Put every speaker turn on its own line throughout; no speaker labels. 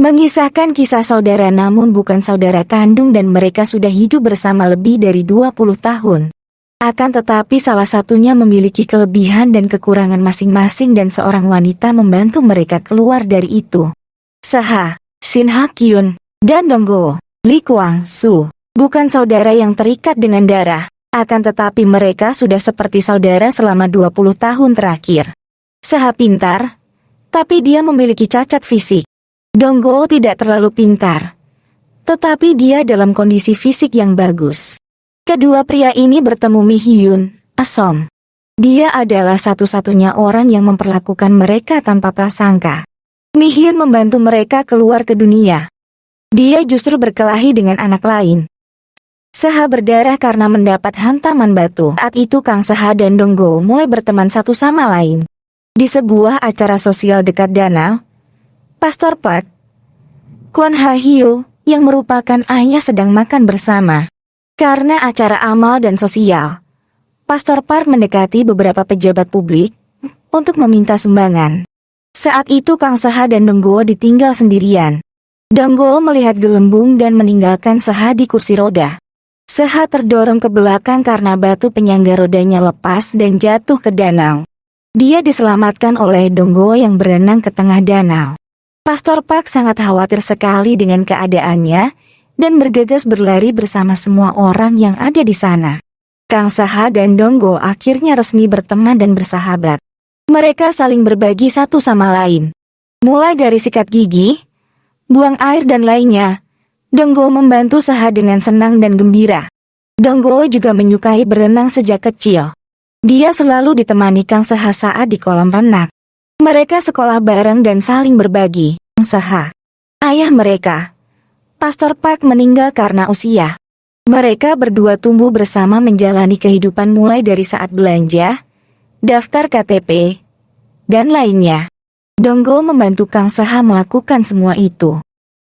Mengisahkan kisah saudara namun bukan saudara kandung dan mereka sudah hidup bersama lebih dari 20 tahun. Akan tetapi salah satunya memiliki kelebihan dan kekurangan masing-masing dan seorang wanita membantu mereka keluar dari itu. Seha, Shin Ha-kyun, dan Donggo, Lee Kwang-soo, bukan saudara yang terikat dengan darah, akan tetapi mereka sudah seperti saudara selama 20 tahun terakhir. Seha pintar, tapi dia memiliki cacat fisik. Donggo tidak terlalu pintar, tetapi dia dalam kondisi fisik yang bagus. Kedua pria ini bertemu Mi-hyun, Asom. Dia adalah satu-satunya orang yang memperlakukan mereka tanpa prasangka. Mi-hyun membantu mereka keluar ke dunia. Dia justru berkelahi dengan anak lain. Seha berdarah karena mendapat hantaman batu. Saat itu Kang Seha dan Donggo mulai berteman satu sama lain. Di sebuah acara sosial dekat danau, Pastor Park, Kwon Ha-hyo, yang merupakan ayah sedang makan bersama. Karena acara amal dan sosial, Pastor Park mendekati beberapa pejabat publik untuk meminta sumbangan. Saat itu Kang Seha dan Donggo ditinggal sendirian. Donggo melihat gelembung dan meninggalkan Seha di kursi roda. Seha terdorong ke belakang karena batu penyangga rodanya lepas dan jatuh ke danau. Dia diselamatkan oleh Donggo yang berenang ke tengah danau. Pastor Park sangat khawatir sekali dengan keadaannya dan bergegas berlari bersama semua orang yang ada di sana. Kang Seha dan Donggo akhirnya resmi berteman dan bersahabat. Mereka saling berbagi satu sama lain. Mulai dari sikat gigi, buang air dan lainnya, Donggo membantu Seha dengan senang dan gembira. Donggo juga menyukai berenang sejak kecil. Dia selalu ditemani Kang Seha saat di kolam renang. Mereka sekolah bareng dan saling berbagi. Kang Seha, ayah mereka, Pastor Park, meninggal karena usia. Mereka berdua tumbuh bersama menjalani kehidupan mulai dari saat belanja, daftar KTP, dan lainnya. Donggo membantu Kang Seha melakukan semua itu.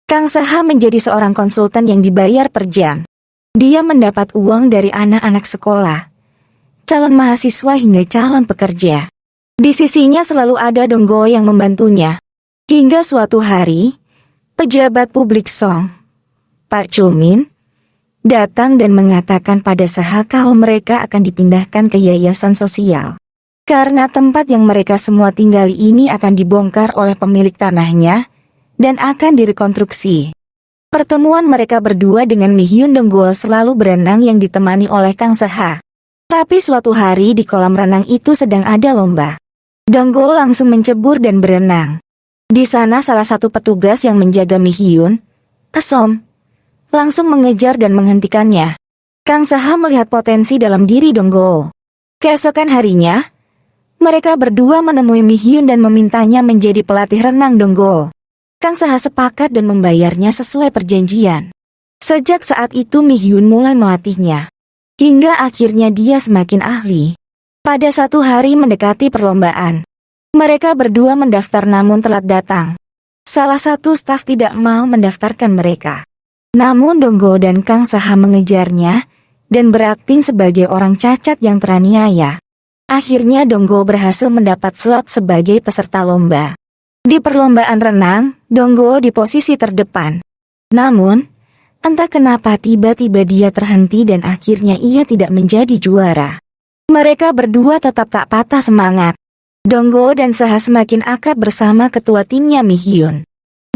Kang Seha menjadi seorang konsultan yang dibayar per jam. Dia mendapat uang dari anak-anak sekolah, calon mahasiswa hingga calon pekerja. Di sisinya selalu ada Donggo yang membantunya. Hingga suatu hari, pejabat publik Song, Park Chul-min, datang dan mengatakan pada Seha kalau mereka akan dipindahkan ke yayasan sosial. Karena tempat yang mereka semua tinggali ini akan dibongkar oleh pemilik tanahnya dan akan direkonstruksi. Pertemuan mereka berdua dengan Mi-hyun Donggo selalu berenang yang ditemani oleh Kang Seha. Tapi suatu hari di kolam renang itu sedang ada lomba. Donggo langsung mencebur dan berenang. Di sana salah satu petugas yang menjaga Mi-hyun, Asom, langsung mengejar dan menghentikannya. Kang Seha melihat potensi dalam diri Donggo. Keesokan harinya, mereka berdua menemui Mi-hyun dan memintanya menjadi pelatih renang Donggo. Kang Seha sepakat dan membayarnya sesuai perjanjian. Sejak saat itu Mi-hyun mulai melatihnya. Hingga akhirnya dia semakin ahli. Pada satu hari mendekati perlombaan, mereka berdua mendaftar namun telat datang. Salah satu staf tidak mau mendaftarkan mereka. Namun Donggo dan Kang Seha mengejarnya dan berakting sebagai orang cacat yang teraniaya. Akhirnya Donggo berhasil mendapat slot sebagai peserta lomba. Di perlombaan renang, Donggo di posisi terdepan. Namun, entah kenapa tiba-tiba dia terhenti dan akhirnya ia tidak menjadi juara. Mereka berdua tetap tak patah semangat. Donggo dan Seha semakin akrab bersama ketua timnya Mi-hyun.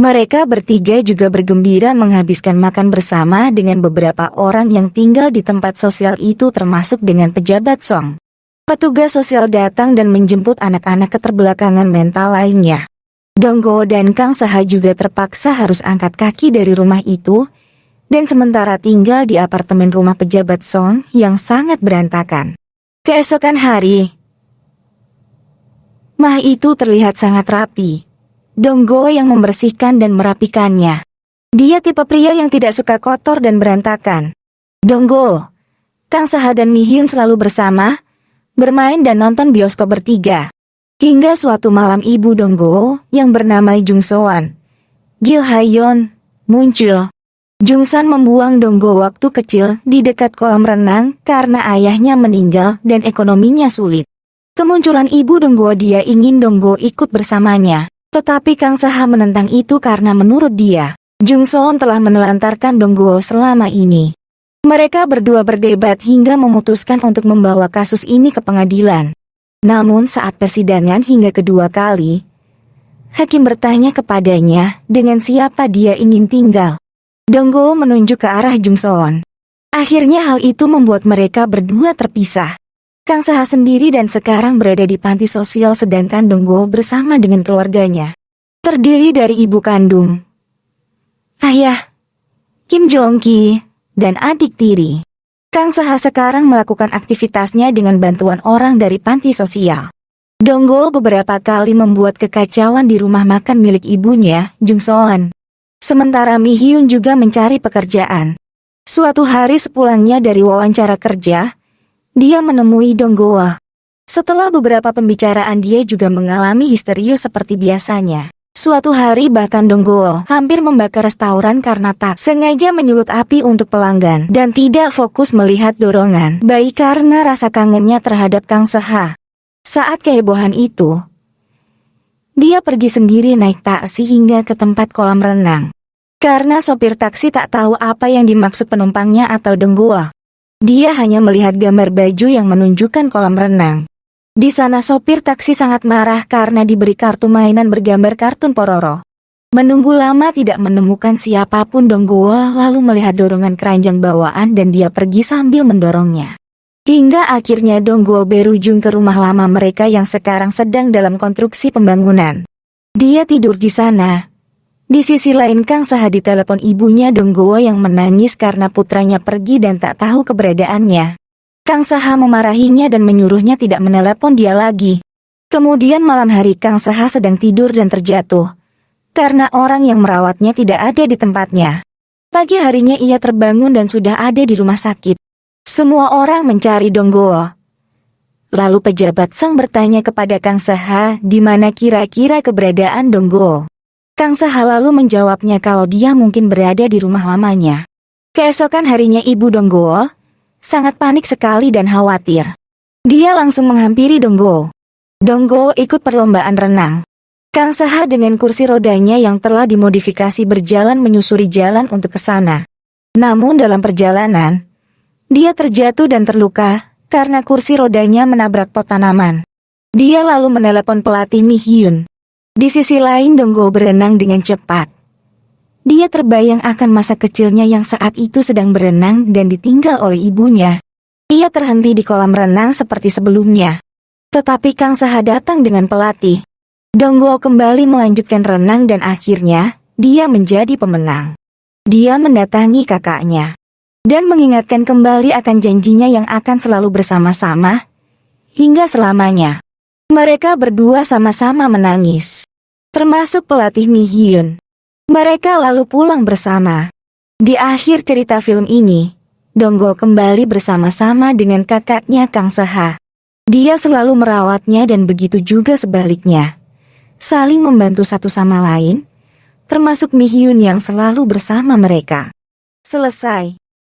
Mereka bertiga juga bergembira menghabiskan makan bersama dengan beberapa orang yang tinggal di tempat sosial itu termasuk dengan pejabat Song. Petugas sosial datang dan menjemput anak-anak keterbelakangan mental lainnya. Donggo dan Kang Seha juga terpaksa harus angkat kaki dari rumah itu dan sementara tinggal di apartemen rumah pejabat Song yang sangat berantakan. Keesokan hari, mah itu terlihat sangat rapi. Donggo yang membersihkan dan merapikannya. Dia tipe pria yang tidak suka kotor dan berantakan. Donggo, Kang Seha dan Mi-hyun selalu bersama, bermain dan nonton bioskop bertiga. Hingga suatu malam ibu Donggo yang bernama Jung Soan, Gil Hayon, muncul. Jungsan membuang Donggo waktu kecil di dekat kolam renang karena ayahnya meninggal dan ekonominya sulit. Kemunculan ibu Donggo, dia ingin Donggo ikut bersamanya. Tetapi Kang Saha menentang itu karena menurut dia, Jung Soon telah menelantarkan Dongguo selama ini. Mereka berdua berdebat hingga memutuskan untuk membawa kasus ini ke pengadilan. Namun saat persidangan hingga kedua kali, hakim bertanya kepadanya dengan siapa dia ingin tinggal. Dongguo menunjuk ke arah Jung Soon. Akhirnya hal itu membuat mereka berdua terpisah. Kang Saha sendiri dan sekarang berada di panti sosial sedangkan Dongguo bersama dengan keluarganya. Terdiri dari ibu kandung, ayah, Kim Jong-ki, dan adik tiri. Kang Saha sekarang melakukan aktivitasnya dengan bantuan orang dari panti sosial. Dongguo beberapa kali membuat kekacauan di rumah makan milik ibunya, Jung Soon. Sementara Mi Hyun juga mencari pekerjaan. Suatu hari sepulangnya dari wawancara kerja, dia menemui Dongguo. Setelah beberapa pembicaraan dia juga mengalami histerius seperti biasanya. Suatu hari bahkan Dongguo hampir membakar restoran karena tak sengaja menyulut api untuk pelanggan dan tidak fokus melihat dorongan baik karena rasa kangennya terhadap Kang Saha. Saat kehebohan itu, dia pergi sendiri naik taksi hingga ke tempat kolam renang. Karena sopir taksi tak tahu apa yang dimaksud penumpangnya atau Dongguo. Dia hanya melihat gambar baju yang menunjukkan kolam renang. Di sana sopir taksi sangat marah karena diberi kartu mainan bergambar kartun Pororo. Menunggu lama tidak menemukan siapapun Dongguo lalu melihat dorongan keranjang bawaan dan dia pergi sambil mendorongnya. Hingga akhirnya Dongguo berujung ke rumah lama mereka yang sekarang sedang dalam konstruksi pembangunan. Dia tidur di sana. Di sisi lain Kang Saha ditelepon ibunya Dongguo yang menangis karena putranya pergi dan tak tahu keberadaannya. Kang Saha memarahinya dan menyuruhnya tidak menelepon dia lagi. Kemudian malam hari Kang Saha sedang tidur dan terjatuh. Karena orang yang merawatnya tidak ada di tempatnya. Pagi harinya ia terbangun dan sudah ada di rumah sakit. Semua orang mencari Dongguo. Lalu pejabat Sang bertanya kepada Kang Saha di mana kira-kira keberadaan Dongguo. Kang Saha lalu menjawabnya kalau dia mungkin berada di rumah lamanya. Keesokan harinya ibu Dongguo sangat panik sekali dan khawatir. Dia langsung menghampiri Dongguo. Dongguo ikut perlombaan renang. Kang Saha dengan kursi rodanya yang telah dimodifikasi berjalan menyusuri jalan untuk ke sana. Namun dalam perjalanan, dia terjatuh dan terluka karena kursi rodanya menabrak pot tanaman. Dia lalu menelepon pelatih Mi Hyun. Di sisi lain Dongguo berenang dengan cepat. Dia terbayang akan masa kecilnya yang saat itu sedang berenang dan ditinggal oleh ibunya. Ia terhenti di kolam renang seperti sebelumnya. Tetapi Kang Saha datang dengan pelatih. Dongguo kembali melanjutkan renang dan akhirnya, dia menjadi pemenang. Dia mendatangi kakaknya. Dan mengingatkan kembali akan janjinya yang akan selalu bersama-sama. Hingga selamanya. Mereka berdua sama-sama menangis. Termasuk pelatih Mi Hyun. Mereka lalu pulang bersama. Di akhir cerita film ini, Dongguo kembali bersama-sama dengan kakaknya Kang Saha. Dia selalu merawatnya dan begitu juga sebaliknya. Saling membantu satu sama lain, termasuk Mi Hyun yang selalu bersama mereka. Selesai.